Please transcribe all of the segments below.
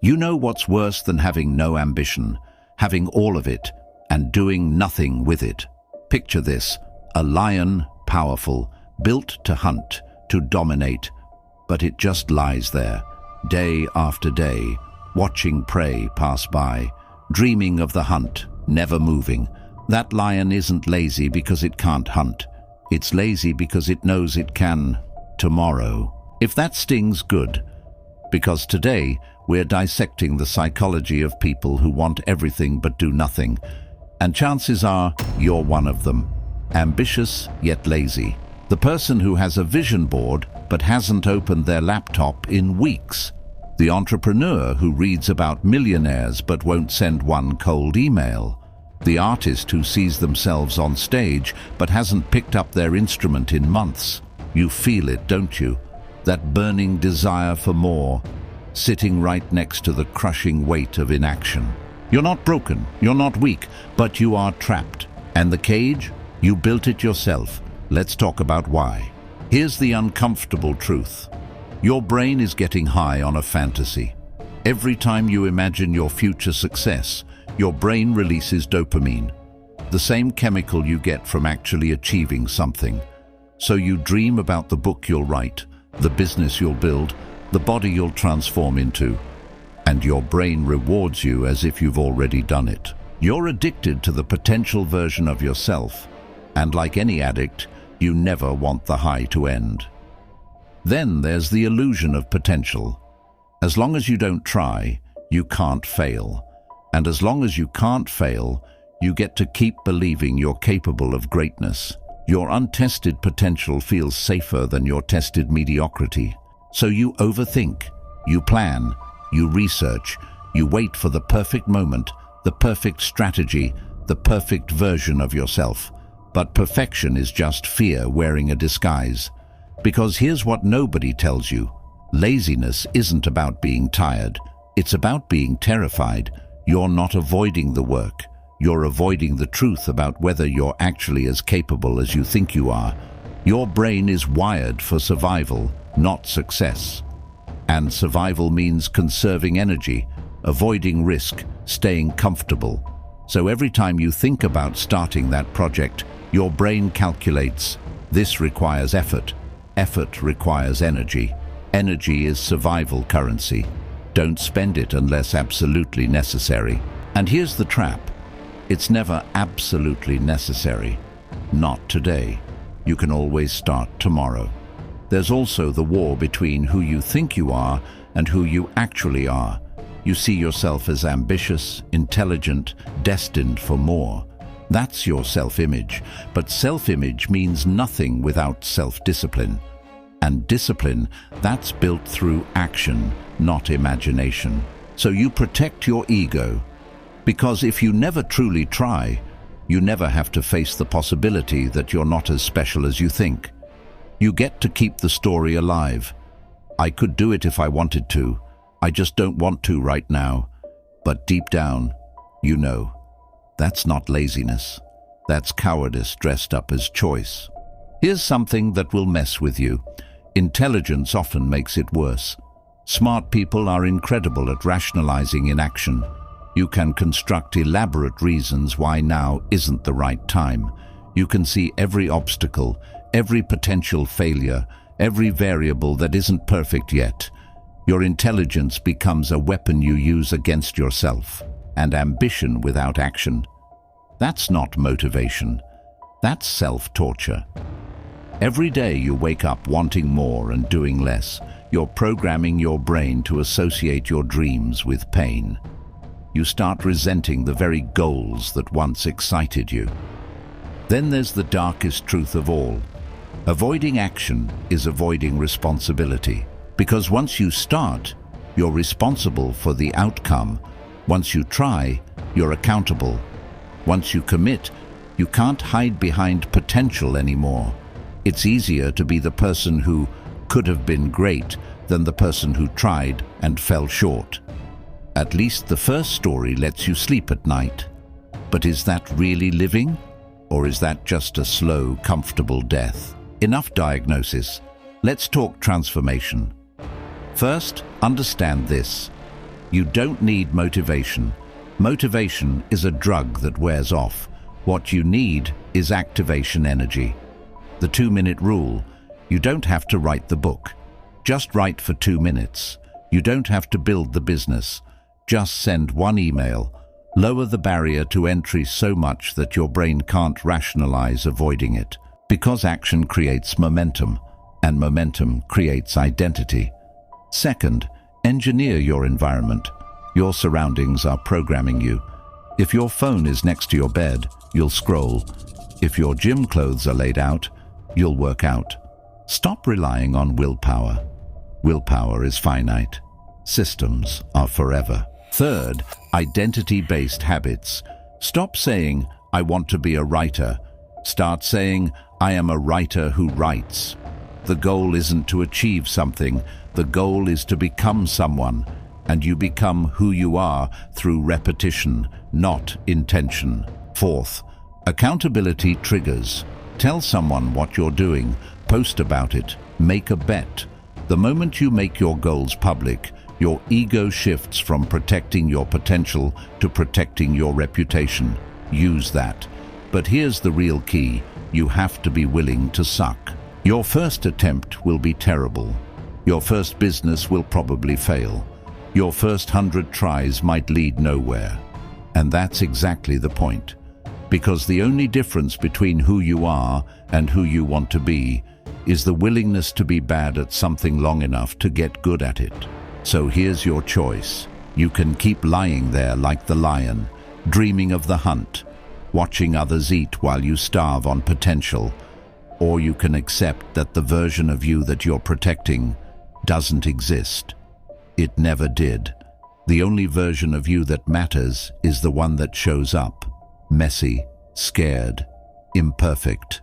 You know what's worse than having no ambition, having all of it, and doing nothing with it. Picture this, a lion, powerful, built to hunt, to dominate, but it just lies there, day after day, watching prey pass by, dreaming of the hunt, never moving. That lion isn't lazy because it can't hunt. It's lazy because it knows it can tomorrow. If that stings, good. Because today, we're dissecting the psychology of people who want everything but do nothing. And chances are, you're one of them. Ambitious, yet lazy. The person who has a vision board but hasn't opened their laptop in weeks. The entrepreneur who reads about millionaires but won't send one cold email. The artist who sees themselves on stage but hasn't picked up their instrument in months. You feel it, don't you? That burning desire for more, sitting right next to the crushing weight of inaction. You're not broken, you're not weak, but you are trapped. And the cage? You built it yourself. Let's talk about why. Here's the uncomfortable truth. Your brain is getting high on a fantasy. Every time you imagine your future success, your brain releases dopamine, the same chemical you get from actually achieving something. So you dream about the book you'll write, the business you'll build, the body you'll transform into, and your brain rewards you as if you've already done it. You're addicted to the potential version of yourself, and like any addict, you never want the high to end. Then there's the illusion of potential. As long as you don't try, you can't fail. And as long as you can't fail, you get to keep believing you're capable of greatness. Your untested potential feels safer than your tested mediocrity. So you overthink, you plan, you research, you wait for the perfect moment, the perfect strategy, the perfect version of yourself. But perfection is just fear wearing a disguise. Because here's what nobody tells you. Laziness isn't about being tired. It's about being terrified. You're not avoiding the work. You're avoiding the truth about whether you're actually as capable as you think you are. Your brain is wired for survival, not success. And survival means conserving energy, avoiding risk, staying comfortable. So every time you think about starting that project, your brain calculates, this requires effort. Effort requires energy. Energy is survival currency. Don't spend it unless absolutely necessary. And here's the trap. It's never absolutely necessary. Not today. You can always start tomorrow. There's also the war between who you think you are and who you actually are. You see yourself as ambitious, intelligent, destined for more. That's your self-image. But self-image means nothing without self-discipline. And discipline, that's built through action, not imagination. So you protect your ego. Because if you never truly try, you never have to face the possibility that you're not as special as you think. You get to keep the story alive. I could do it if I wanted to. I just don't want to right now. But deep down, you know, that's not laziness. That's cowardice dressed up as choice. Here's something that will mess with you. Intelligence often makes it worse. Smart people are incredible at rationalizing inaction. You can construct elaborate reasons why now isn't the right time. You can see every obstacle, every potential failure, every variable that isn't perfect yet. Your intelligence becomes a weapon you use against yourself. And ambition without action, that's not motivation. That's self-torture. Every day you wake up wanting more and doing less. You're programming your brain to associate your dreams with pain. You start resenting the very goals that once excited you. Then there's the darkest truth of all. Avoiding action is avoiding responsibility. Because once you start, you're responsible for the outcome. Once you try, you're accountable. Once you commit, you can't hide behind potential anymore. It's easier to be the person who could have been great than the person who tried and fell short. At least the first story lets you sleep at night. But is that really living? Or is that just a slow, comfortable death? Enough diagnosis. Let's talk transformation. First, understand this. You don't need motivation. Motivation is a drug that wears off. What you need is activation energy. The 2-minute rule. You don't have to write the book. Just write for 2 minutes. You don't have to build the business. Just send 1 email. Lower the barrier to entry so much that your brain can't rationalize avoiding it. Because action creates momentum, and momentum creates identity. Second, engineer your environment. Your surroundings are programming you. If your phone is next to your bed, you'll scroll. If your gym clothes are laid out, you'll work out. Stop relying on willpower. Willpower is finite. Systems are forever. Third, identity-based habits. Stop saying, "I want to be a writer." Start saying, "I am a writer who writes." The goal isn't to achieve something. The goal is to become someone. And you become who you are through repetition, not intention. Fourth, accountability triggers. Tell someone what you're doing. Post about it. Make a bet. The moment you make your goals public, your ego shifts from protecting your potential to protecting your reputation. Use that. But here's the real key. You have to be willing to suck. Your first attempt will be terrible. Your first business will probably fail. Your first 100 tries might lead nowhere. And that's exactly the point. Because the only difference between who you are and who you want to be is the willingness to be bad at something long enough to get good at it. So here's your choice. You can keep lying there like the lion, dreaming of the hunt, watching others eat while you starve on potential. Or you can accept that the version of you that you're protecting doesn't exist. It never did. The only version of you that matters is the one that shows up. Messy, scared, imperfect,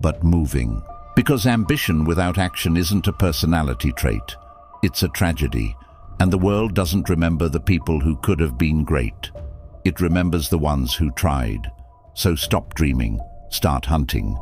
but moving. Because ambition without action isn't a personality trait. It's a tragedy. And the world doesn't remember the people who could have been great. It remembers the ones who tried. So stop dreaming. Start hunting.